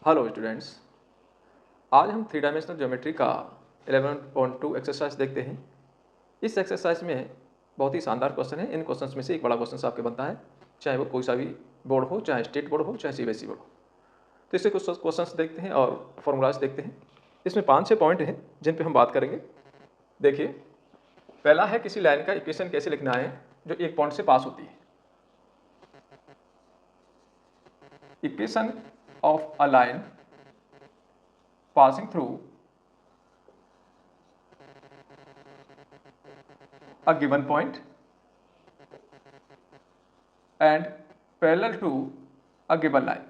Hello students, आज हम 3 dimensional geometry का 11.2 एक्सरसाइज देखते हैं। इस एक्सरसाइज में बहुत ही शानदार क्वेश्चन है। इन क्वेश्चंस में से एक बड़ा क्वेश्चन आपके बनता है, चाहे वो कोई सा भी बोर्ड हो, चाहे स्टेट बोर्ड हो, चाहे सीबीएसई बोर्ड हो। तो इससे कुछ क्वेश्चंस देखते हैं और फॉर्मूलाज देखते हैं। इसमें 5-6 पॉइंट हैं जिन पर हम बात करेंगे। देखिए, पहला है किसी लाइन का इक्वेशन कैसे लिखना है जो एक पॉइंट से पास होती है। Equation of a line passing through a given point and parallel to a given line।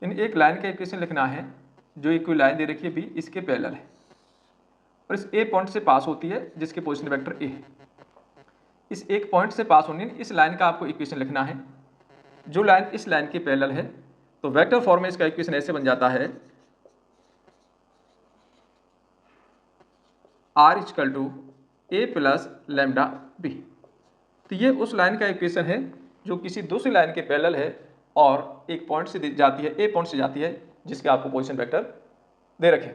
इन एक लाइन का इक्वेशन लिखना है जो एक कोई लाइन दे रखी है बी, इसके पैरेलल है और इस ए पॉइंट से पास होती है जिसके पोजीशन वेक्टर ए है। इस एक पॉइंट से पास होने इस लाइन का आपको इक्वेशन लिखना है। जो लाइन इस लाइन के पैरेलल है तो वेक्टर फॉर्म में इसका इक्वेशन ऐसे बन जाता है r equal to A plus lambda b. तो ये उस लाइन का इक्वेशन है जो किसी दूसरी लाइन के पैरेलल है और एक पॉइंट से जाती है, ए पॉइंट से जाती है, जिसके आपको पोजीशन वेक्टर दे रखे।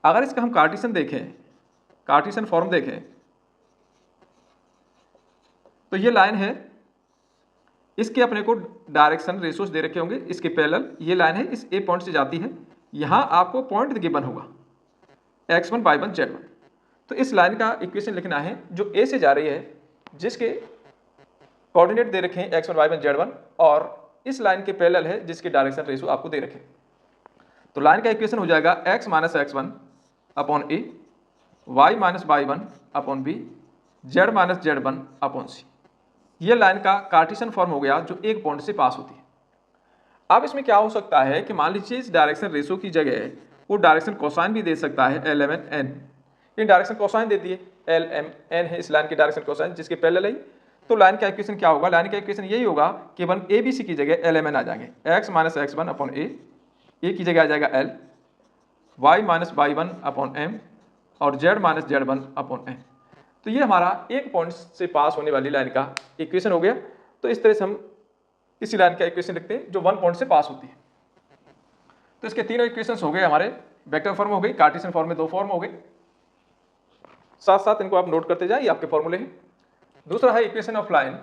अगर इसका हम कार्टेशियन देखें, कार्टेशियन फॉर्म देखें, तो ये लाइन है, इसके अपने को डायरेक्शन रेशोस दे रखे होंगे, इसके पैरेलल ये लाइन है, इस ए पॉइंट से जाती है। यहाँ आपको पॉइंट गिवन होगा x1 y1 z1। तो इस लाइन का इक्वेशन लिखना है जो ए से जा रही है, जिसके कोऑर्डिनेट दे रखे हैं x1 y1 z1 और इस लाइन के पैरेलल है जिसके डायरेक्शन रेशो आपको दे रखे। तो लाइन का इक्वेशन हो जाएगा x minus x1 upon A, y minus y1 upon B, z minus z1 upon C. ये लाइन का कार्टेशियन फॉर्म हो गया जो एक पॉइंट से पास होती है। अब इसमें क्या हो सकता है कि मान लीजिए इस डायरेक्शन रेशो की जगह वो डायरेक्शन कोसाइन भी दे सकता है, LMN। ये डायरेक्शन कोसाइन दे दिए, LMN है इस लाइन की डायरेक्शन कोसाइन जिसके पैरेलल है। तो लाइन का इक्वेशन क्या होगा? लाइन का इक्वेशन यही होगा कि वन ABC की जगह LMN आ जाएंगे, x माइनस x1 अपॉन ए की जगह आ जाएगा L, y minus y1 upon m और z minus z1 upon n। तो ये हमारा एक पॉइंट से पास होने वाली लाइन का इक्वेशन हो गया। तो इस तरह से हम किसी लाइन का इक्वेशन लिखते हैं जो वन पॉइंट से पास होती है। तो इसके तीनों इक्वेशंस हो गए हमारे, वेक्टर फॉर्म हो गई, कार्टेशियन फॉर्म में 2 फॉर्म हो गए। साथ साथ इनको आप नोट करते जाए, ये आपके फॉर्मूले हैं। दूसरा है equation of line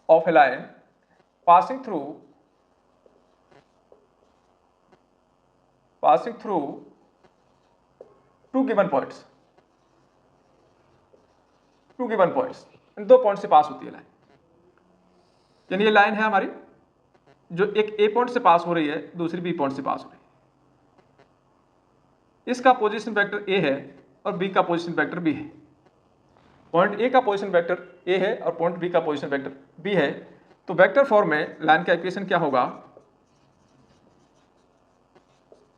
of a line passing through two given points. इन 2 पॉइंट से पास होती है लाइन। यानी ये लाइन है हमारी जो एक ए पॉइंट से पास हो रही है, दूसरी बी पॉइंट से पास हो रही है। इसका पोजीशन वेक्टर ए है और बी का पोजीशन वेक्टर बी है। पॉइंट ए का पोजीशन वेक्टर ए है और पॉइंट बी का पोजीशन वेक्टर बी है। तो वेक्टर फॉर्म में लाइन का इक्वेशन क्या होगा?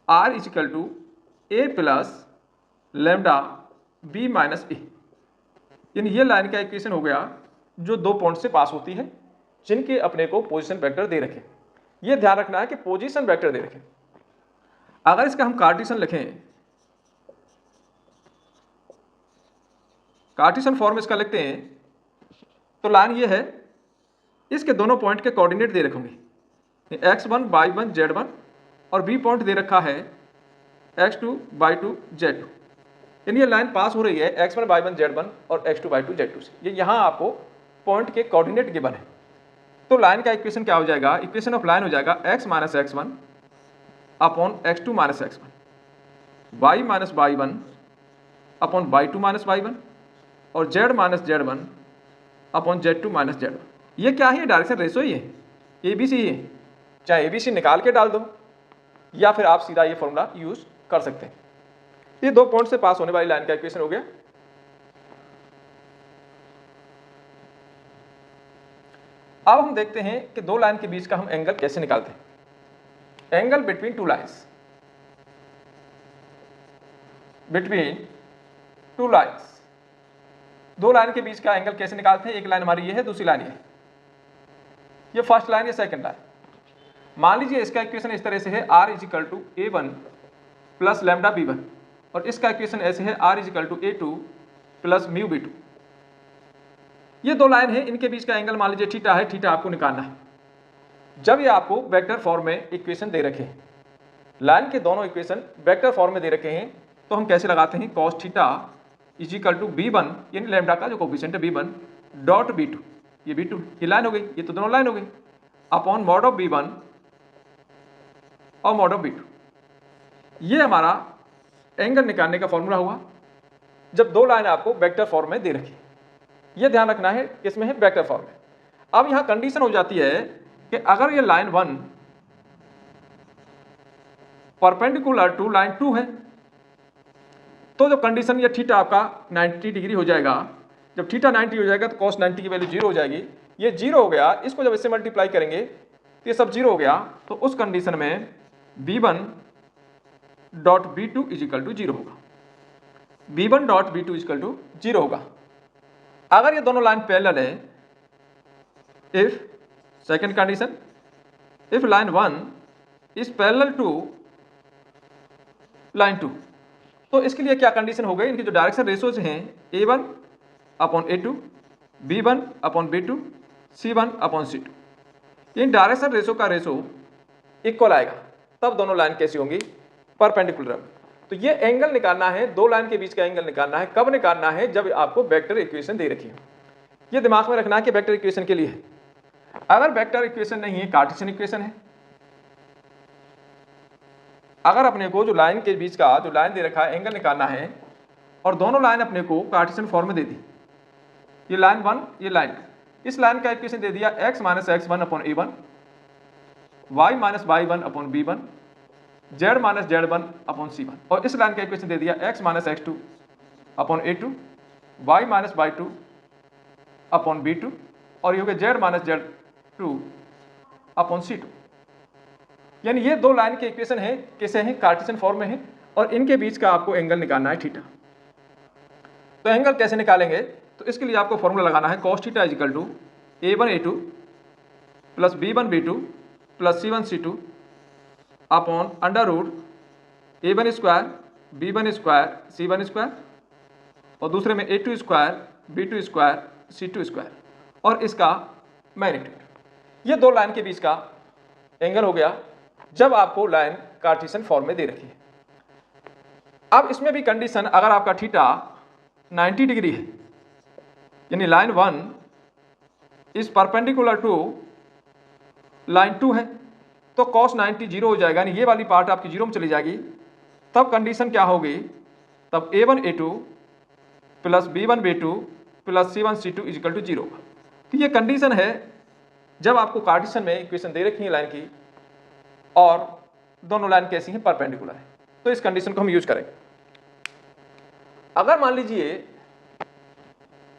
r equal to A plus lambda B minus A. यानी ये लाइन का इक्वेशन हो गया जो 2 पॉइंट से पास होती है जिनके अपने को पोजीशन वेक्टर दे रखे। ये ध्यान रखना है कि पोजीशन वेक्टर दे रखे। अगर इसका हम कार्टेशियन लिखें, कार्टेशियन फॉर्म इसका लिखते हैं, तो लाइन ये है, इसके दोनों पॉइंट के कोऑर्डिनेट दे रखेंगे x1 y1 z1 और बी पॉइंट दे रखा है x2 y2 z2। यानी ये लाइन पास हो रही है x1 y1 z1 और x2 y2 z2 से। ये यहाँ आपको पॉइंट के कोऑर्डिनेट गिवन है। तो लाइन का इक्वेशन क्या हो जाएगा? इक्वेशन ऑफ लाइन हो जाएगा x minus x1 upon x2 minus x1, y minus y1 upon y2 minus y1 और z minus z1 upon z2 minus z1। ये क्या है? डायरेक्शन रेशो ही है, ABC है। चाहे ABC निकाल के डाल दो या फिर आप सीधा ये फॉर्मूला यूज कर सकते हैं। ये 2 पॉइंट से पास होने वाली लाइन का इक्वेशन हो गया। अब हम देखते हैं कि 2 लाइन के बीच का हम एंगल कैसे निकालते हैं। Angle between 2 lines, between 2 lines. 2 line के बीच का एंगल कैसे निकालते हैं? एक लाइन हमारी ये है, दूसरी लाइन ये है। ये फर्स्ट लाइन, ये सेकंड लाइन। मान लीजिए इसका इक्वेशन इस तरह से है, r equal to a1 plus lambda b1 और इसका इक्वेशन ऐसे है, r equal to a2 plus mu b2। ये दो लाइन है, इनके बीच का एंगल मान लीजिए थीटा है, थीटा आपको निकालना है। जब ये आपको वेक्टर फॉर्म में इक्वेशन दे रखे हैं, लाइन के दोनों इक्वेशन वेक्टर फॉर्म में दे रखे हैं, तो हम कैसे लगाते हैं, cos theta is equal to b1 यानी लैम्डा का जो कोफिशिएंट है b1 डॉट b2, ये b2 ये लाइन हो गई, ये तो दोनों लाइन हो गई, अपॉन मॉड ऑफ b1 और मॉड ऑफ b2। ये हमारा एंगल निकालने का फॉर्मूला हुआ जब दो लाइन आपको वेक्टर फॉर्म में दे रखी। ये ध्यान रखना है किसमें है, वेक्टर फॉर्म में। अब यहां कंडीशन हो जाती है कि अगर ये लाइन 1 परपेंडिकुलर टू लाइन 2 है, तो जो कंडीशन ये थीटा आपका 90 डिग्री हो जाएगा। जब थीटा 90 हो जाएगा तो cos 90 की वैल्यू 0 हो जाएगी। ये 0 हो गया, इसको जब इससे मल्टीप्लाई करेंगे तो ये सब 0 हो गया, तो उस कंडीशन में b1 dot b2 is equal to 0 होगा, b1 dot b2 is equal to 0 होगा। अगर ये दोनों लाइन पैरेलल है, if second condition, if line 1 is parallel to line 2, तो इसके लिए क्या कंडीशन हो गई, इनकी जो डायरेक्शन रेशोज हैं a1 upon a2, b1 upon b2, c1 upon c2, इन डायरेक्शन रेशो का रेशो इक्वल आएगा, तब दोनों लाइन कैसी होंगी, परपेंडिकुलर। तो ये एंगल निकालना है, दो लाइन के बीच का एंगल निकालना है। कब निकालना है, जब आपको वेक्टर इक्वेशन दे रखी है। ये दिमाग में रखना है कि वेक्टर इक्वेशन के लिए है। अगर वेक्टर इक्वेशन नहीं है, कार्टेशियन इक्वेशन है। अगर अपने को जो लाइन के बीच का जो लाइन दे रखा है एंगल निकालना है, और दोनों लाइन अपने को कार्टेशियन फॉर्म में दे दी, ये लाइन 1 ये लाइन 2, इस लाइन का इक्वेशन दे दिया x minus x1 upon a1, y minus y1 upon b1, z minus z1 upon c1, और इस लाइन का इक्वेशन दे दिया x minus x2 upon a2, y minus y2 upon b2, और ये हो गया z minus z2 upon c2। यानी ये दो लाइन के इक्वेशन है, कैसे हैं, कार्टेशियन फॉर्म में है, और इनके बीच का आपको एंगल निकालना है थीटा। तो एंगल कैसे निकालेंगे, तो इसके लिए आपको फॉर्मूला लगाना है cos theta is equal to a1 a2 plus b1 b2 plus c1 c2 upon under root a1 square b1 square c1 square, और दूसरे में a2 square b2 square c2 square, और इसका मैग्नीट्यूड। ये दो लाइन के बीच का एंगल हो गया जब आपको लाइन कार्टेशियन फॉर्म में दे रखी है। अब इसमें भी कंडीशन, अगर आपका थीटा 90 डिग्री है, यानी line 1 is perpendicular to line 2 है, तो cos 90 0 हो जाएगा, यानी ये वाली पार्ट आपकी 0 में चली जाएगी। तब कंडीशन क्या होगी, तब a1 a2 plus b1 b2 plus c1 c2 is equal to 0 होगा। तो ये कंडीशन है जब आपको कार्टेशियन में इक्वेशन दे रखी है लाइन की, और दोनों लाइन कैसी हैं, परपेंडिकुलर है, तो इस कंडीशन को हम यूज करेंगे। अगर मान लीजिए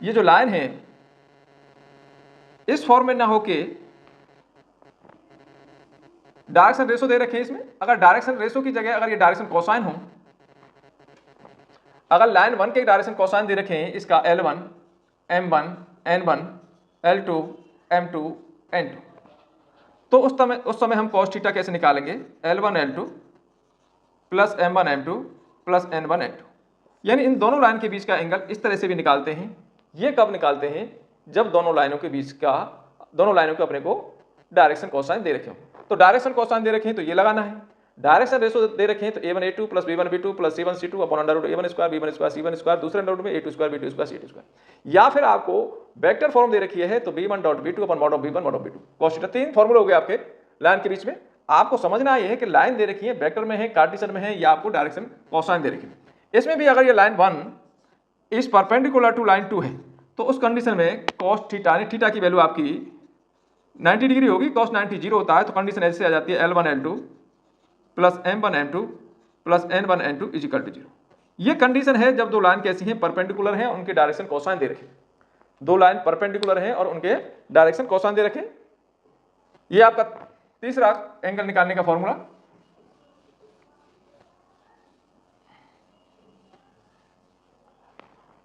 ये जो लाइन है इस फॉर्म में ना होके डायरेक्शन रेशो दे रखे हैं इसमें, अगर डायरेक्शन रेशो की जगह अगर ये डायरेक्शन कोसाइन हो, अगर लाइन 1 के डायरेक्शन कोसाइन दे रखे हैं, इसका L1 M1 N1 L2 M2 N2, तो उस समय हम cos थीटा कैसे निकालेंगे, L1 L2 plus M1 M2 plus N1 N2, यानी इन दोनों लाइन के बीच का एंगल इस तरह से भी निकालते हैं। ये कब निकालते हैं, जब दोनों लाइनों के बीच का, दोनों लाइनों के अपने को डायरेक्शन कोसाइन दे रखे हो। तो डायरेक्शन कोसाइन दे रखे हैं तो ये लगाना है, डायरेक्शन रेशो दे रखे हैं तो a1 a2 plus b1 b2 plus c1 c2 upon under root a1 square b1 square c1 square, दूसरे अंडर रूट में a2 square b2 square c2 square, या फिर आपको वेक्टर फॉर्म दे रखी है तो b1 dot b2 upon mod of b1 mod of b2 cos theta. तीन फॉर्मूले हो गए आपके लाइन के बीच में। आपको समझना ये है कि लाइन दे रखी है वेक्टर में है, कार्टेशियन में है, या आपको डायरेक्शन कोसाइन दे रखी है। इसमें भी अगर ये line 1 is perpendicular to line 2 है, तो उस कंडीशन में cos थीटा यानी थीटा की वैल्यू आपकी 90 डिग्री होगी, cos 90 0 होता है, तो कंडीशन ऐसे आ जाती है L1 L2 plus M1 M2 plus N1 N2 is equal to 0। ये कंडीशन है जब दो लाइन कैसी हैं, परपेंडिकुलर हैं, उनके डायरेक्शन कोसाइन दे रखे। दो लाइन परपेंडिकुलर हैं और उनके डायरेक्शन कोसाइन दे रखे। ये आपका तीसरा एंगल निकालने का फॉर्मूला।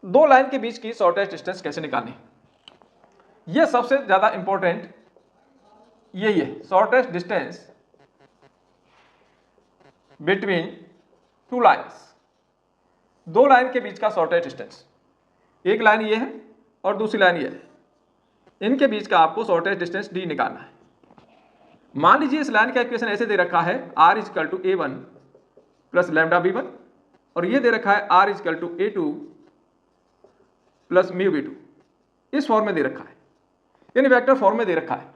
दो लाइन के बीच की शॉर्टेस्ट डिस्टेंस कैसे निकालनी, ये सबसे ज्यादा इंपॉर्टेंट यही है, shortest distance between two lines. दो लाइन के बीच का शॉर्टेस्ट डिस्टेंस, एक लाइन ये है और दूसरी लाइन ये है, इनके बीच का आपको शॉर्टेस्ट डिस्टेंस d निकालना है। मान लीजिए इस लाइन का इक्वेशन ऐसे दे रखा है r is equal to a1 plus lambda b1 और ये दे रखा है r is equal to a2 plus mu b2, इस फॉर्म में दे रखा है, यानी वेक्टर फॉर्म में दे रखा है।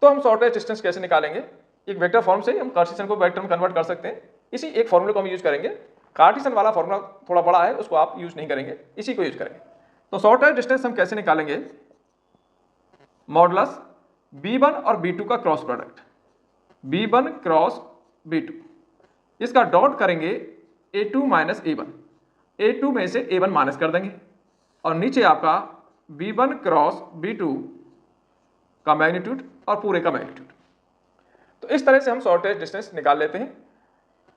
तो हम शॉर्टेस्ट डिस्टेंस कैसे निकालेंगे? एक वेक्टर फॉर्म से ही हम कार्टेशियन को वेक्टर में कन्वर्ट कर सकते हैं। इसी एक फॉर्मूले को हम यूज करेंगे। कार्टेशियन वाला फॉर्मूला थोड़ा बड़ा है, उसको आप यूज नहीं करेंगे, इसी को यूज करेंगे। तो शॉर्टेस्ट डिस्टेंस हम कैसे निकालेंगे? मॉडुलस b1 और b2 का cross product, b1 cross b2, इसका डॉट करेंगे a2 माइनस a1, a2 में से a1 माइनस कर देंगे और नीचे आपका b1 क्रॉस b2 का मैग्नीट्यूड और पूरे का मैग्नीट्यूड। तो इस तरह से हम शॉर्टेस्ट डिस्टेंस निकाल लेते हैं।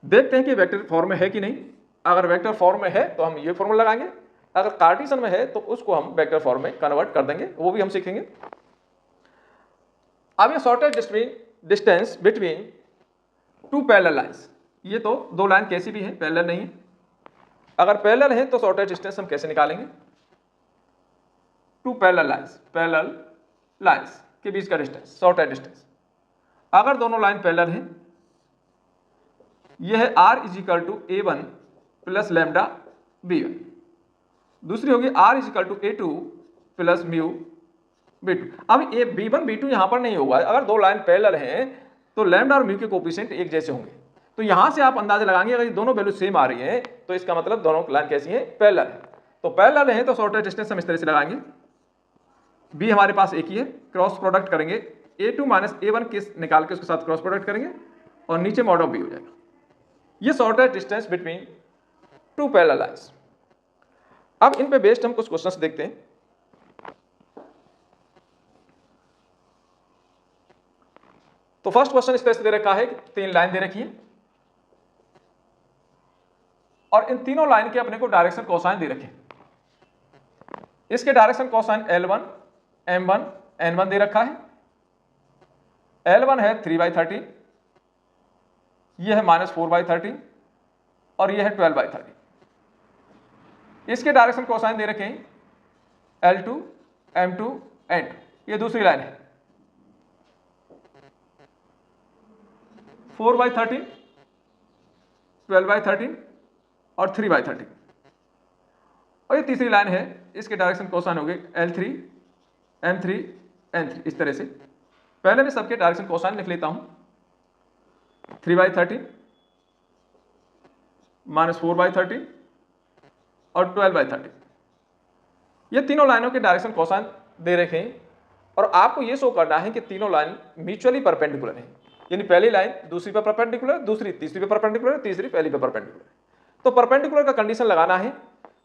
देखते हैं कि वेक्टर फॉर्म में है कि नहीं। अगर वेक्टर फॉर्म में है तो हम ये फॉर्मूला लगाएंगे, अगर कार्टेशियन में है तो उसको हम वेक्टर फॉर्म में कन्वर्ट कर देंगे, वो भी हम सीखेंगे। अब ये shortest distance between two parallel lines, ये तो दो लाइन कैसी भी हैं, पैरेलल नहीं है। अगर पैरेलल है तो शॉर्टेस्ट डिस्टेंस हम कैसे निकालेंगे? टू पैरेलल लाइंस के बीच का डिस्टेंस, शॉर्टेस्ट डिस्टेंस। अगर दोनों लाइन पैरेलल हैं, यह है r is equal to a1 plus lambda b1, दूसरी होगी r is equal to a2 plus mu b2। अब ये b1 b2 यहां पर नहीं होगा। अगर दो लाइन पैरेलल हैं तो लैम्डा और म्यू के कोएफिशिएंट एक जैसे होंगे, तो यहां से आप अंदाजा लगाएंगे अगर दोनों वैल्यू सेम आ रही हैं तो इसका मतलब दोनों लाइन कैसी हैं? पैरेलल है। तो पैरेलल है तो शॉर्टेस्ट डिस्टेंस हम इस तरह से लगाएंगे। b हमारे पास एक ही है, क्रॉस प्रोडक्ट करेंगे, a2 माइनस a1 किस निकाल के उसके साथ क्रॉस प्रोडक्ट करेंगे और नीचे मॉड ऑफ b हो जाएगा। ये shortest distance between two parallel lines. अब इन पे बेस्ड हम कुछ क्वेश्चंस देखते हैं। तो फर्स्ट क्वेश्चन इस तरह से दे रखा है कि तीन लाइन दे रखी है और इन तीनों लाइन के अपने को डायरेक्शन कोसाइन दे रखे। इसके direction cosine L1, M1, N1 दे रखा है। L1 है 3/13, यह है -4/13 और यह है 12/13। इसके डायरेक्शन कोसाइन दे रखे हैं L2, M2, N2, ये दूसरी लाइन है। 4/13, 12/13 और 3/13 और ये तीसरी लाइन है। इसके डायरेक्शन कोसाइन हो गए L3, M3, N3, इस तरह से। पहले मैं सबके डायरेक्शन कोसाइन लिख लेता हूं। 3/13 -4/13 और 12/13, ये तीनों लाइनों के डायरेक्शन कोसाइन दे रखे हैं और आपको ये शो करना है कि तीनों लाइन म्यूचुअली परपेंडिकुलर हैं, यानी पहली लाइन दूसरी पर परपेंडिकुलर, दूसरी तीसरी पर परपेंडिकुलर, तीसरी पहली पर परपेंडिकुलर। तो परपेंडिकुलर का कंडीशन लगाना है।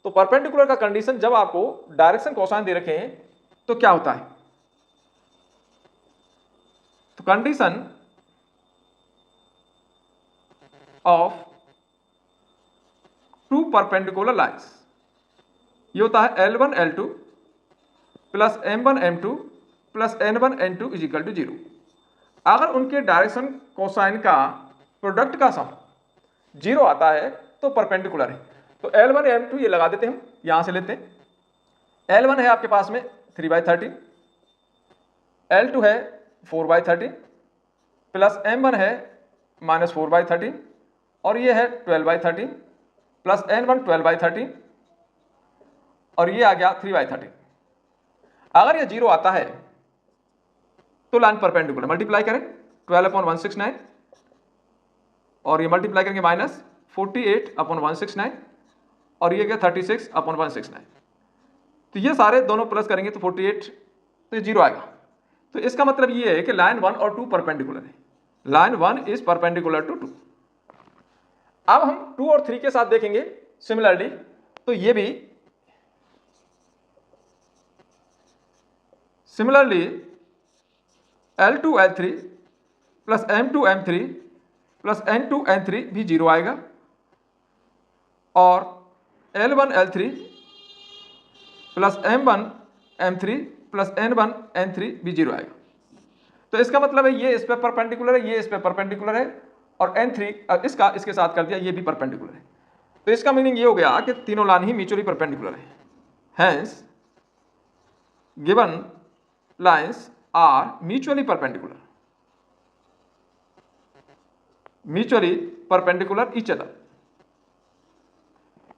तो परपेंडिकुलर का कंडीशन जब आपको डायरेक्शन कोसाइन दे रखे हैं तो क्या होता है? तो condition of two perpendicular lines ये होता है L1 L2 plus M1 M2 plus N1 N2 is equal to 0। अगर उनके डायरेक्शन कोसाइन का प्रोडक्ट का सम 0 आता है तो परपेंडिकुलर है। तो L1 M2 ये लगा देते हैं, हम यहां से लेते हैं। L1 है आपके पास में 3/13, L2 है 4/13 प्लस M1 है -4/13 और ये है 12/13 प्लस N1 12/13 और ये आ गया 3/13। अगर ये 0 आता है तो लाइन परपेंडिकुलर, मल्टीप्लाई करें 12/169 और ये मल्टीप्लाई करेंगे -48/169 और ये क्या 36/169। तो ये सारे दोनों प्लस करेंगे तो 48, तो ये 0 आएगा। तो इसका मतलब ये है कि लाइन 1 और 2 परपेंडिकुलर है। Line 1 is perpendicular to 2। अब हम 2 और 3 के साथ देखेंगे सिमिलरली। तो ये भी similarly L2 L3 plus M2 M3 plus N2 N3 भी 0 आएगा और L1 L3 plus M1 M3 plus N1 N3 भी 0 आएगा। तो इसका मतलब है ये इस पे परपेंडिकुलर है, ये इस पे परपेंडिकुलर है और N3 इसका इसके साथ कर दिया, ये भी परपेंडिकुलर है। तो इसका मीनिंग ये हो गया कि तीनों लाइन ही म्यूचुअली परपेंडिकुलर है। Hence given lines are mutually perpendicular each other,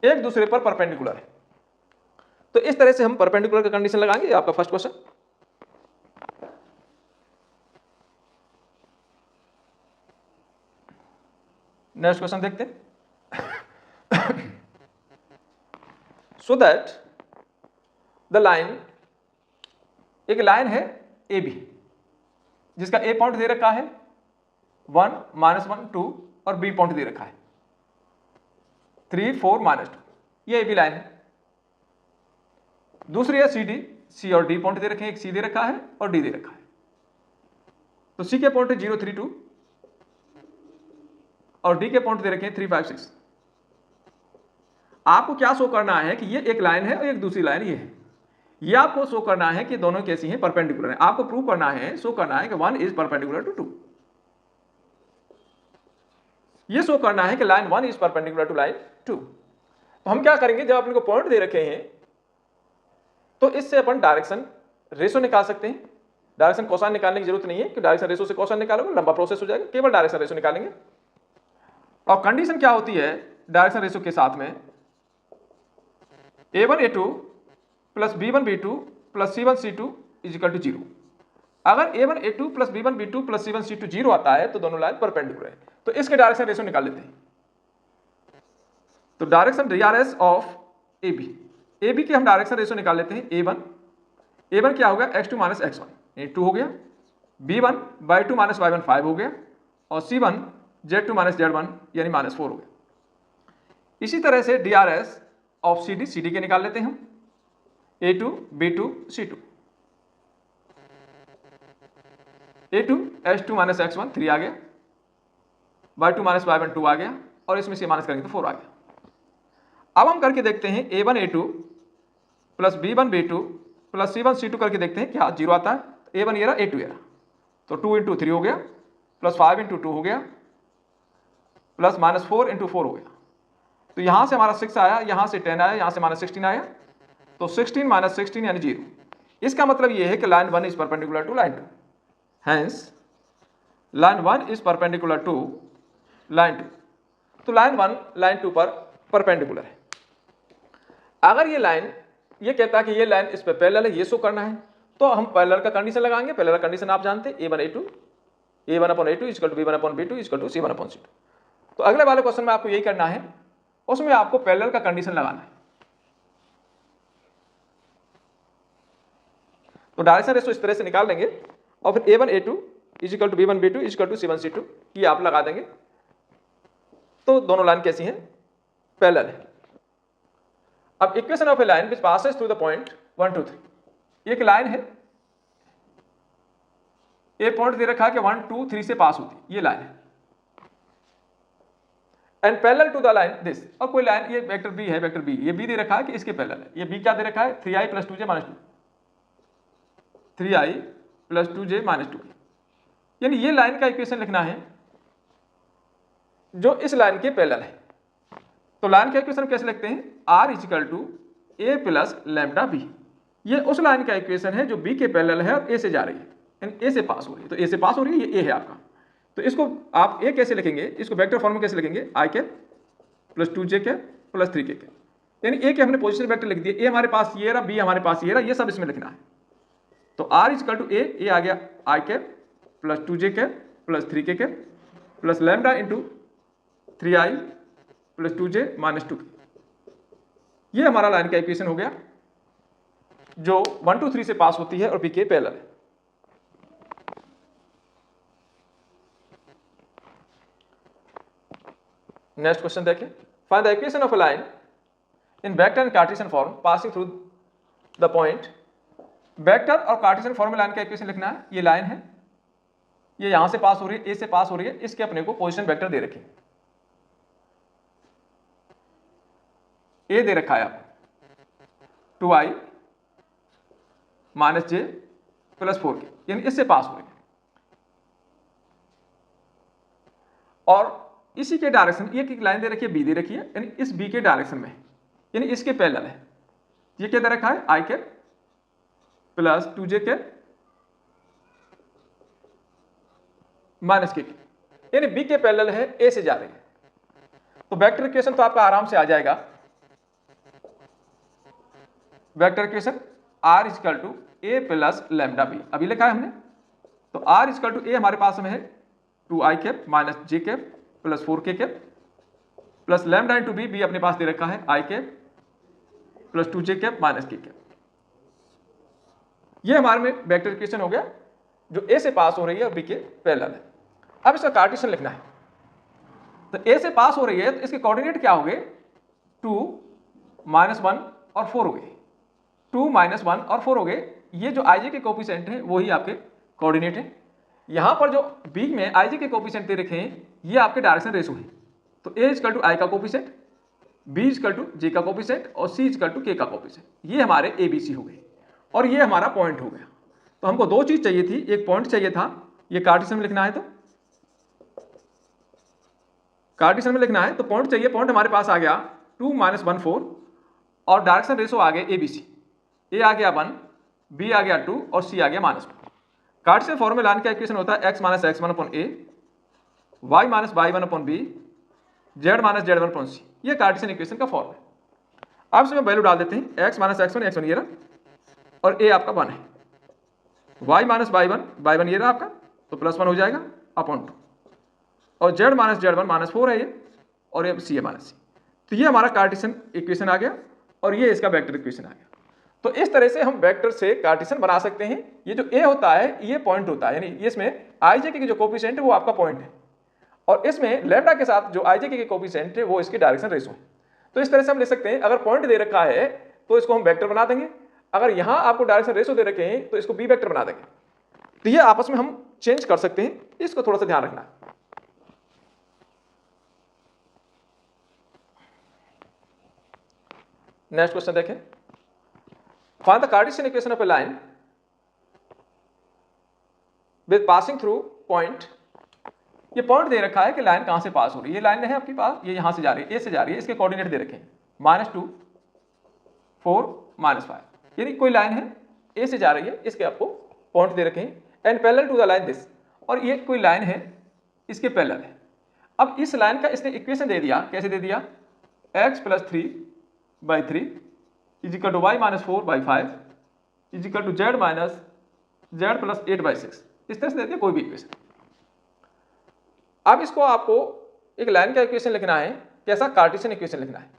एक दूसरे पर परपेंडिकुलर है। तो इस तरह से हम परपेंडिकुलर का कंडीशन लगाएंगे। ये आपका फर्स्ट क्वेश्चन। नेक्स्ट क्वेश्चन देखते हैं। सो दैट द लाइन, एक लाइन है ए बी जिसका ए पॉइंट दे रखा है 1, -1, 2 और बी पॉइंट दे रखा है 3, 4, -2। ये ए बी लाइन है। दूसरी है सी डी, सी और डी पॉइंट दे रखे हैं, एक सी दे रखा है और डी दे रखा है। तो सी के पॉइंट है 0, 3, 2 और डी के पॉइंट दे रखे हैं 3, 5, 6। आपको क्या शो करना है कि ये एक लाइन है और एक दूसरी लाइन ये है। ये आपको शो करना है कि दोनों कैसी हैं, परपेंडिकुलर है। आपको प्रूव करना है, शो करना है कि 1 इज परपेंडिकुलर टू 2। ये शो करना है कि line 1 is perpendicular to line 2। तो हम क्या करेंगे, जब अपने को पॉइंट दे रखे हैं तो इससे अपन डायरेक्शन रेशो निकाल सकते हैं। डायरेक्शन कोसाइन निकालने की जरूरत नहीं है, कि डायरेक्शन रेशो से कोसाइन निकालोगे लंबा प्रोसेस हो जाएगा, केवल डायरेक्शन रेशो निकालेंगे। और कंडीशन क्या होती है डायरेक्शन रेशो के साथ में, A1 A2 plus B1 B2 plus C1 C2 is equal to 0। अगर A1 A2 plus B1 B2 plus C1 C2 0 आता है तो दोनों लाइन परपेंडिकुलर है। तो इसके डायरेक्शन रेशो निकाल लेते हैं। तो डायरेक्शन DRS ऑफ AB के हम डायरेक्शन रेशो निकाल लेते हैं। A1 क्या होगा, x2 माइनस x1 यानी 2 हो गया। B1 y2 माइनस y1 5 हो गया। और C1 z2 माइनस z1 यानी -4 हो गया। इसी तरह से DRS ऑफ CD के निकाल लेते हैं हम। A2 B2 C2, A2 h2 minus x1 3 आ गया, y2 माइनस y1 2 आ गया और इसमें से माइनस करेंगे तो 4 आ गया। अब हम करके देखते हैं A1 A2 plus B1 B2 plus C1 C2 करके देखते हैं क्या 0 आता है। A1 ये रहा, A2 ये रहा, तो 2 × 3 हो गया प्लस 5 × 2 हो गया प्लस -4 × 4 हो गया। तो यहां से हमारा 6 आया, यहां से 10 आया, यहां से -16 आया, तो 16 माइनस 16 यानी 0। इसका मतलब यह है कि line 1 is perpendicular to line 2। Hence line 1 is perpendicular to line 2। तो लाइन 1 लाइन 2 पर परपेंडिकुलर है। अगर ये लाइन, ये कहता है कि ये लाइन इस पे पैरेलल है, ये शो करना है, तो हम पैरेलल का कंडीशन लगाएंगे। पैरेलल कंडीशन आप जानते हैं, A1 A2 is equal to B1 B2 is equal to C1 C2। तो अगले वाले क्वेश्चन में आपको यही करना है, उसमें आपको पैरेलल का कंडीशन लगाना है। तो डायरेक्शन रेशो इस तरह से निकाल लेंगे और फिर A1 A2 is equal to B1 B2 is equal to C1 C2 ये आप लगा देंगे। तो दोनों लाइन कैसी हैं, पैरेलल है। अब equation of a line which passes through the point 1 2 3। एक लाइन है, ए पॉइंट दे रखा है कि 1 2 3 से पास होती, ये लाइन है। And parallel to the line this, और कोई लाइन, ये वेक्टर बी है, वेक्टर बी, ये बी दे रखा है कि इसके पैरेलल है। ये बी क्या दे रखा है, 3i + 2j - 2, 3i + 2j - 2। यानी ये लाइन का इक्वेशन लिखना है जो इस लाइन के पैरेलल है। तो लाइन का इक्वेशन कैसे लिखते हैं, r = a + λb। ये उस लाइन का इक्वेशन है जो b के पैरेलल है और a से जा रही है, यानी a से पास हो रही है। तो a से पास हो रही है, ये a है आपका। तो इसको आप a कैसे लिखेंगे, इसको वेक्टर फॉर्म में कैसे लिखेंगे, i + 2j + 3k। यानी a के हमने पोजीशन वेक्टर लिख दिए। a हमारे पास ये रहा, b हमारे पास ये रहा, ये सब इसमें लिखना है। तो r = a आ गया i + 2j + 3k plus lambda into 3i + 2j - 2k। ये हमारा लाइन का इक्वेशन हो गया जो 1 2 3 से पास होती है और b के पैरेलल है। नेक्स्ट क्वेश्चन देखें, find the equation of a line in vector and Cartesian form passing through the point. Vector और कार्टेशियन फॉर्म में लाइन का इक्वेशन लिखना है। ये लाइन है, ये यहां से पास हो रही है, ए से पास हो रही है, इसके अपने को पोजीशन वेक्टर दे रखे, ए दे रखा है आप 2i - j + 4k, यानी इससे पास हो रही है। और इसी के डायरेक्शन, एक लाइन दे रखी है, बी दे रखी है, यानी इस बी के डायरेक्शन में, यानी इसके पैरेलल है। ये क्या दे रखा है, i plus 2j cap minus k cap, यानी b के पैरेलल है a से जा रही है। तो वेक्टर इक्वेशन तो आपका आराम से आ जाएगा। Vector equation r equal to a plus lambda b अभी लिखा है हमने। तो r इक्वल टू a हमारे पास में है 2i cap minus j cap plus 4k cap plus lambda into b, अपने पास दे रखा है i cap plus 2j cap minus k cap. ये हमारे में वेक्टर इक्वेशन हो गया जो a से पास हो रही है और b के पैरेलल है। अब इसका कार्टेशियन लिखना है। तो a से पास हो रही है तो इसके कोऑर्डिनेट क्या हो गए, 2 -1 और 4 हो गए। 2 -1 और 4 हो गए। ये जो i j के कोफिशिएंट हैं वही आपके कोऑर्डिनेट हैं। यहां पर जो b में i j के कोफिशिएंट दे रखे हैं ये आपके डायरेक्शन रेशो है। तो a इक्वल टू i का coefficient, b equal to j का कोफिशिएंट और c इक्वल टू k का कोफिशिएंट। ये हमारे ABC हो गए और ये हमारा पॉइंट हो गया। तो हमको दो चीज चाहिए थी, एक पॉइंट चाहिए था, ये कार्टेशियन में लिखना है। तो कार्टेशियन में लिखना है तो पॉइंट चाहिए। पॉइंट हमारे पास आ गया 2 -1 4 और डायरेक्शन रेशो आ गए ABC। a आ गया 1, b आ गया 2 और c आ गया -1। कार्टेशियन फॉर्म में लाइन का इक्वेशन होता है x - x1 upon a, y - y1 upon b, z - z1 upon c। ये कार्टेशियन इक्वेशन का फॉर्म है। अब इसमें वैल्यू डाल देते हैं। x - x1 ये रहा और a आपका 1 है, y - y1 ये रहा आपका, तो +1 हो जाएगा अपॉन 2 और z - z1 -4 है ये और ये c है -c। तो ये हमारा कार्टेशियन इक्वेशन आ गया और ये इसका वेक्टर इक्वेशन आ गया। तो इस तरह से हम वेक्टर से कार्टेशियन बना सकते हैं। ये जो a होता है ये पॉइंट होता है, यानी इसमें i j के जो कोफिशिएंट है वो आपका पॉइंट है और इसमें लैम्डा के साथ जो i j के कोफिशिएंट है वो इसकी डायरेक्शन रेशो है। तो इस तरह से हम लिख सकते हैं। अगर पॉइंट दे रखा है तो इसको हम वेक्टर बना देंगे, अगर यहां आपको डायरेक्शन रेशो दे रखे हैं तो इसको b वेक्टर बना देंगे। तो ये आपस में हम चेंज कर सकते हैं, इसको थोड़ा सा ध्यान रखना है। नेक्स्ट क्वेश्चन देखें। Find the Cartesian equation of a line with passing through point. ये पॉइंट दे रखा है कि लाइन कहां से पास हो रही है। ये लाइन है आपके पास, ये यहां से जा रही है, ए से जा रही है। इसके कोऑर्डिनेट दे रखे हैं -2 4 -5, यानी कोई लाइन है ए से जा रही है, इसके आपको पॉइंट दे रखे हैं and parallel to the line this, और ये कोई लाइन है इसके पैरेलल है। अब इस लाइन का इसने इक्वेशन दे दिया, कैसे दे दिया, x + 3/3 = y - 4/5 = z - z + 8/6। इस तरह से दे दिया कोई भी इक्वेशन। अब इसको आपको एक लाइन का इक्वेशन लिखना है। कैसा, कार्टेशियन इक्वेशन लिखना है।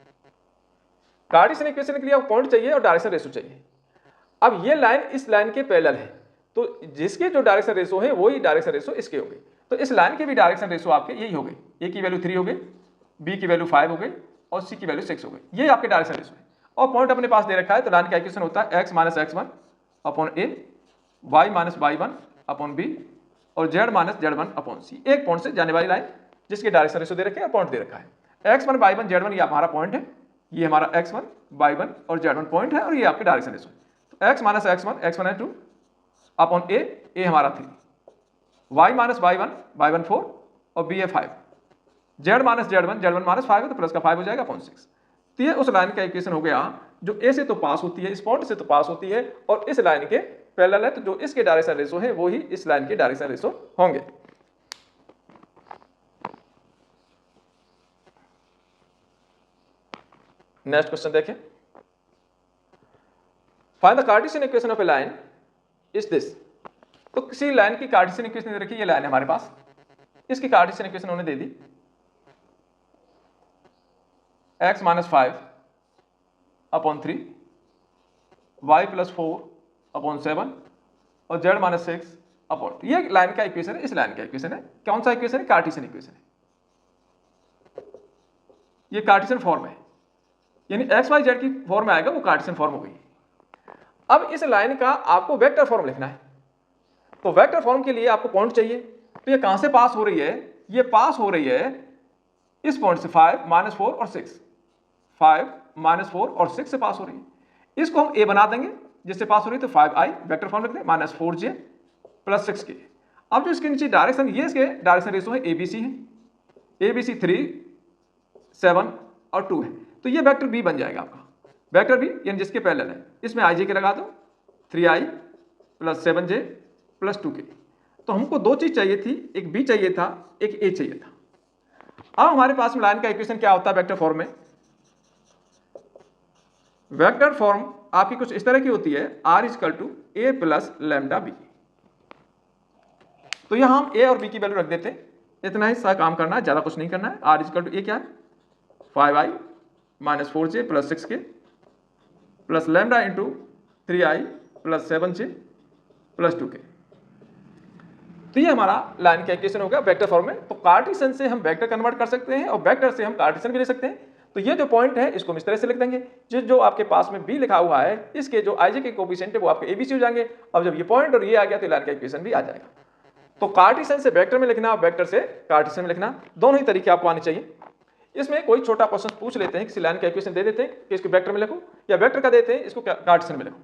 कार्टेशियन इक्वेशन के लिए आपको पॉइंट चाहिए और डायरेक्शन रेशो चाहिए। अब ये लाइन इस लाइन के पैरेलल है तो जिसके जो डायरेक्शन रेशो है वही डायरेक्शन रेशो इसके हो गई। तो इस लाइन के भी डायरेक्शन रेशो आपके यही हो गई। ए की वैल्यू 3 हो गई, बी की वैल्यू 5 हो गई और सी की वैल्यू 6 हो गई। ये आपके डायरेक्शन रेशो है और पॉइंट अपने पास दे रखा है। तो लाइन का इक्वेशन होता है x - x1 upon a, y - y1 upon b और z - z1 अपॉन c। एक पॉइंट से जाने वाली लाइन जिसके डायरेक्शन रेशो दे रखे हैं और पॉइंट दे रखा है। x1 y1 z1 ये हमारा पॉइंट है, ये हमारा x1 y1 और z1 पॉइंट है और ये आपके डायरेक्शन रेशो है। तो x - x1 है 2 अपॉन a हमारा 3, y - y1 4 और b है 5, z - z1 -5 है तो प्लस का 5 हो जाएगा अपॉन 6। तो ये उस लाइन का इक्वेशन हो गया जो ए से तो पास होती है, इस पॉइंट से तो पास होती है और इस लाइन के पैरेलल है। तो जो इसके डायरेक्शन रेशो है वो ही इस लाइन के डायरेक्शन रेशो होंगे। नेक्स्ट क्वेश्चन देखें। Find the Cartesian equation of a line is this. तो किसी लाइन की कार्टेशियन इक्वेशन दे रखी है, ये लाइन है हमारे पास, इसकी कार्टेशियन इक्वेशन उन्होंने दे दी x - 5 अपॉन 3, y + 4 अपॉन 7 और z - 6 अपॉन 2। ये लाइन का इक्वेशन है, इस लाइन का इक्वेशन है। कौन सा इक्वेशन है, कार्टेशियन इक्वेशन है। ये कार्टेशियन फॉर्म है, यानी x y z की फॉर्म में आएगा वो कार्टेशियन फॉर्म हो गई। अब इस लाइन का आपको वेक्टर फॉर्म लिखना है। तो वेक्टर फॉर्म के लिए आपको पॉइंट चाहिए। तो ये कहां से पास हो रही है, ये पास हो रही है इस पॉइंट से 5 - 4 और 6, 5 - 4 और 6 से पास हो रही है। इसको हम a बना देंगे जिससे पास हो रही है। तो 5i वेक्टर फॉर्म लिख दें -4j + 6k। अब जो इसके नीचे डायरेक्शन, ये इसके डायरेक्शन रेशो है ABC है, ABC 3 7 और 2 है। तो ये वेक्टर b बन जाएगा आपका, वेक्टर b यानी जिसके पैरेलल है। इसमें i j के लगा दो, 3i plus 7j plus 2k। तो हमको दो चीज चाहिए थी, एक b चाहिए था, एक a चाहिए था। अब हमारे पास में लाइन का इक्वेशन क्या होता है वेक्टर फॉर्म में? वेक्टर फॉर्म आपकी कुछ इस तरह की होती है, r equal to a plus lambda b। तो यहां हम a और b की वैल्यू रख देते हैं, इतना ही सा काम करना है, ज्यादा कुछ नहीं करना है। r इक्वल टू a क्या है? 5i minus 4j plus 6k plus lambda into 3i plus 7j plus 2k। तो ये हमारा लाइन का इक्वेशन हो गया वेक्टर फॉर्म में। तो कार्टेशियन से हम वेक्टर कन्वर्ट कर सकते हैं और वेक्टर से हम कार्टेशियन भी ले सकते हैं। तो ये जो पॉइंट है इसको हम इस तरह से लिख देंगे, जो आपके पास में b लिखा हुआ है इसके जो ij के कोफिशिएंट है वो आपके abc हो जाएंगे। अब जब ये पॉइंट और ये आ गया तो लाइन का इक्वेशन भी आ जाएगा। तो कार्टेशियन से वेक्टर में लिखना, वेक्टर से कार्टेशियन में लिखना, दोनों ही तरीके आपको आने चाहिए। इसमें कोई छोटा क्वेश्चन पूछ लेते हैं, किसी लाइन का इक्वेशन दे देते हैं कि इसको वेक्टर में लिखो, या वेक्टर का देते हैं इसको कार्टेशियन में लिखो।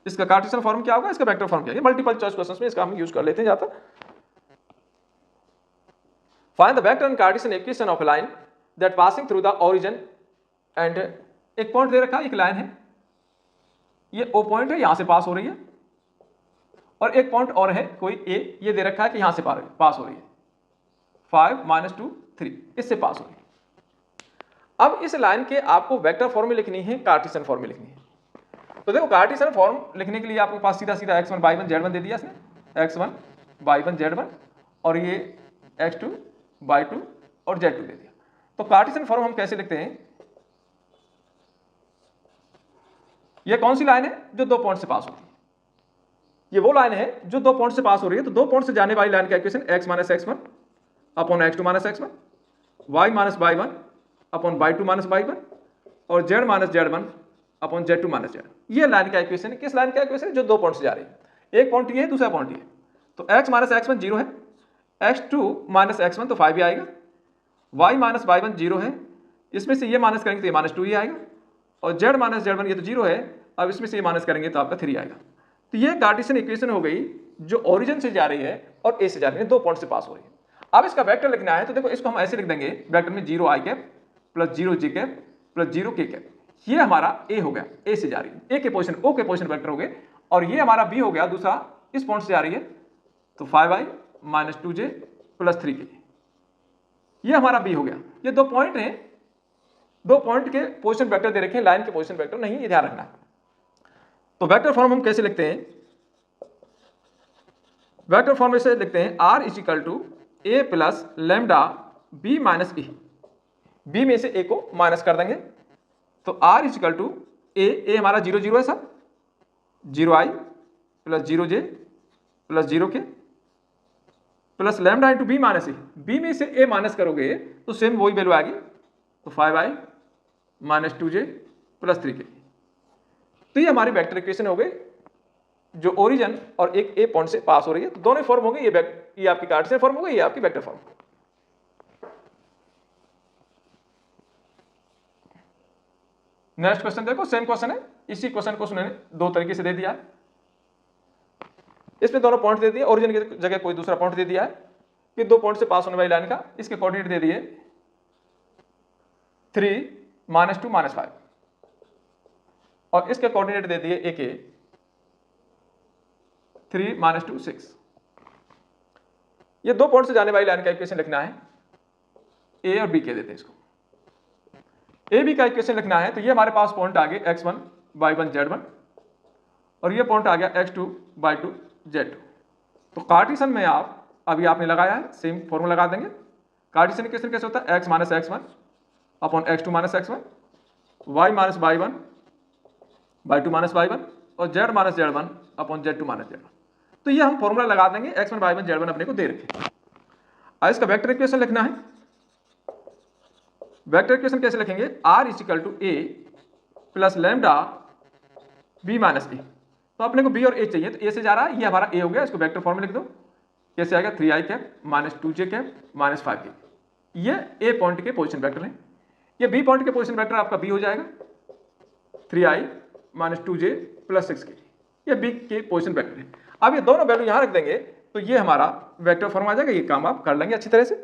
इसका कार्टेशियन फॉर्म क्या होगा, इसका वेक्टर फॉर्म क्या है? मल्टीपल चॉइस क्वेश्चंस में इसका हम यूज कर लेते हैं ज्यादा। Find the vector and Cartesian equation of a line that passing through the origin and, एक पॉइंट दे रखा है, एक लाइन है, ये ओ पॉइंट है, यहां से पास हो रही है, और एक पॉइंट और है कोई ए, ये दे रखा है कि यहां से पास हो रही है, 5 माइनस 2 3, इससे पास हो रही है। अब इस लाइन के आपको वेक्टर फॉर्म में लिखनी है, कार्टेशियन फॉर्म में लिखनी है। तो देखो कार्टेशियन फॉर्म लिखने के लिए आपके पास सीधा सीधा x1 y1 z1 दे दिया इसने, x1 y1 z1, और ये x2 y2 और z2 दे दिया। तो कार्टेशियन फॉर्म हम कैसे लिखते हैं? ये कौन सी लाइन है जो दो पॉइंट से पास होती है? ये वो लाइन है जो दो पॉइंट से पास हो रही है। तो दो पॉइंट से जाने वाली लाइन का equation x minus x1 upon x2 minus x1, y minus y1 upon y2 minus y1, और z minus z1 upon z2 minus z। ये लाइन का इक्वेशन है। किस लाइन का इक्वेशन है? जो दो पॉइंट से जा रही है। एक पॉइंट ये है, दूसरा पॉइंट ये है। तो x माइनस x1 0 है, x2 माइनस x1 तो 5 ही आएगा, y माइनस y1 0 है, इसमें से ये माइनस करेंगे तो ये माइनस 2 ही आएगा, और z माइनस z1 ये तो 0 है, अब इसमें से ये माइनस करेंगे तो आपका 3 आएगा। तो ये कार्टेशियन इक्वेशन हो गई जो ओरिजिन से जा रही है और ए से जा रही है, दो पॉइंट से पास हो रही है। अब इसका वेक्टर लिखना है, तो देखो इसको हम ऐसे लिख देंगे, वेक्टर में 0 i cap plus 0 j cap plus 0 k cap. ये हमारा ए हो गया, ए से जा रही है, ए के पोजीशन ओ के पोजीशन वेक्टर हो गए, और ये हमारा बी हो गया दूसरा, इस पॉइंट से जा रही है, तो 5i minus 2j plus 3k, ये हमारा बी हो गया। ये दो पॉइंट हैं, दो पॉइंट के पोजीशन वेक्टर दे रखे हैं, लाइन के पोजीशन वेक्टर नहीं, ये ध्यान रखना है। तो वेक्टर फॉर्म हम कैसे लिखते हैं? वेक्टर फॉर्म में से लिखते हैं r is equal to a plus lambda b minus A. b में से a को माइनस कर देंगे, तो r is equal to a हमारा 0 0 है sir, 0i plus 0j plus 0k plus lambda into b minus ए। b में से a माइनस करोगे तो सेम वही वैल्यू आएगी, तो 5i minus 2j plus 3k। तो ये हमारी वेक्टर इक्वेशन हो गई जो ओरिजिन और एक ए पॉइंट से पास हो रही है। तो दोनों फॉर्म हो गई, ये आपकी कार्टेशियन फॉर्म हो गई, ये आपकी वेक्टर फॉर्म। नेक्स्ट क्वेश्चन देखो, सेम क्वेश्चन है, इसी क्वेश्चन को सुनने दो तरीके से दे दिया है। इसमें दोनों पॉइंट दे दिए, ओरिजिन की जगह कोई दूसरा पॉइंट दे दिया है, फिर दो पॉइंट से पास होने वाली लाइन का इसके कोऑर्डिनेट दे दिए 3 माइनस 2 माइनस 5, और इसके कोऑर्डिनेट दे दिए ए के 3 माइनस 2 6। ये दो पॉइंट से जाने वाली लाइन का इक्वेशन लिखना है, ए और बी के देते हैं इसको। ए बी का इक्वेशन लिखना है, तो ये हमारे पास पॉइंट आ गए x1 y1 z1, और ये पॉइंट आ गया x2 y2 z2। तो कार्टेशियन में आप अभी आपने लगाया है, सेम फॉर्मूला लगा देंगे। कार्टेशियन इक्वेशन कैसे होता है? x minus x1 upon x2 minus x1, y minus y1 y2 minus y1, और z minus z1 upon z2 minus z1। तो ये हम फॉर्मूला लगा देंगे, x1 y1 z1 अपने को दे रखे। अब इसका वेक्टर इक्वेशन लिखना है। वेक्टर इक्वेशन कैसे लिखेंगे? r is equal to a plus lambda b minus A. तो अपने को b और a चाहिए, तो a से जा रहा है, ये हमारा a हो गया, इसको वेक्टर फॉर्म में लिख दो। कैसे आएगा? 3i cap minus 2j cap minus 5k। ये a पॉइंट के पोजीशन वेक्टर हैं। ये b पॉइंट के पोजीशन वेक्टर आपका b हो जाएगा, 3i minus 2j plus 6k। ये b के पोजीशन वेक्टर है। अब ये दोनों वैल्यू यहां रख देंगे तो ये हमारा वेक्टर फॉर्म आ जाएगा। ये काम आप कर लेंगे अच्छी तरह से।